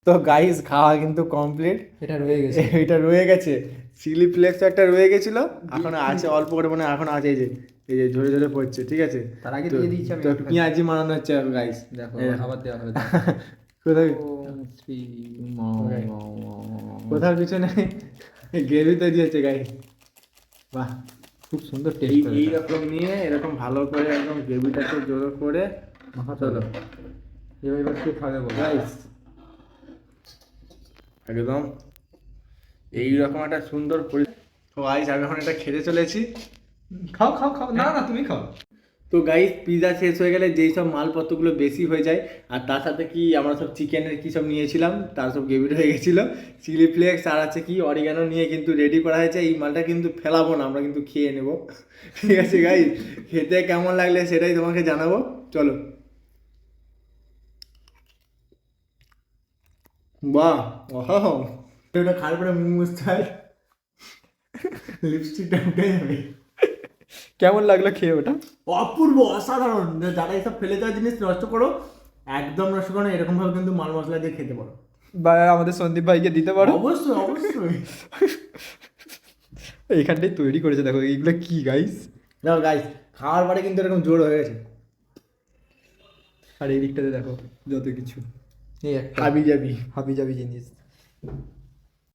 তো গাইস খাওয়া কিন্তু কমপ্লিট। এটা রয়ে গেছে চিলি ফ্লেক্স একটা রয়ে গেছিল, এখন আছে অল্প করে, মানে এখন আছে এই যে ঝরে ঝরে পড়ছে, ঠিক আছে। তার আগে তো দিয়ে দিচ্ছি আমি তো একটুখানি। পেঁয়াজি মানানো হচ্ছে গাইস। দেখো আবার দেওয়া হবে। কোথায় ওম শ্রী Okay. কোথাও কিছু নেই, গ্রেভি তৈরি হচ্ছে গাইস। বাহ, খুব সুন্দর এই টেস্ট হবে এটা। এইরকম নিয়ে এরকম ভালো করে একদম গ্রেভিটাকে জোর করে মাখাতে চলো হবে। এবার কে খাবে বলো? গাইস, একদম এইরকম একটা সুন্দর তো গাইস আমি এখন এটা খেতে চলেছি। খাও খাও খাও, না না তুমি খাও। তো গাইস পিৎজা শেষ হয়ে গেলে যেই সব মালপত্রগুলো বেশি হয়ে যায়, আর তার সাথে কি আমরা সব চিকেনের কী সব নিয়েছিলাম তার সব গ্রেভিড হয়ে গেছিলো, চিলি ফ্লেক্স আর আছে কি অরিগানো নিয়ে কিন্তু রেডি করা হয়েছে। এই মালটা কিন্তু ফেলাবো না, আমরা কিন্তু খেয়ে নেব, ঠিক আছে গাইস। খেতে কেমন লাগলে সেটাই তোমাকে জানাবো, চলো। বাহ, ওহ, ওটা খাওয়ার পরে মুখ মুছতে হয়, লিপস্টিকটা উঠে যাবে। কেমন লাগলো খেয়ে ওটা? অপূর্ব, অসাধারণ। যারা এইসব ফেলে দেওয়া জিনিস নষ্ট করো, একদম নষ্ট করো না, এরকম ভাবে কিন্তু মাল মশলা দিয়ে খেতে পারো। বা আমাদের সন্দীপ ভাইকে দিতে পারো। অবশ্যই অবশ্যই। এইখানটাই তৈরি করেছে, দেখো এইগুলো কি গাইস। দেখো গাইস, খাওয়ার পরে কিন্তু এরকম জোর হয়ে গেছে। আর এই দিকটাতে দেখো যত কিছু, এই একটা হাবি যাবি। হাবি জাবি জিনিস।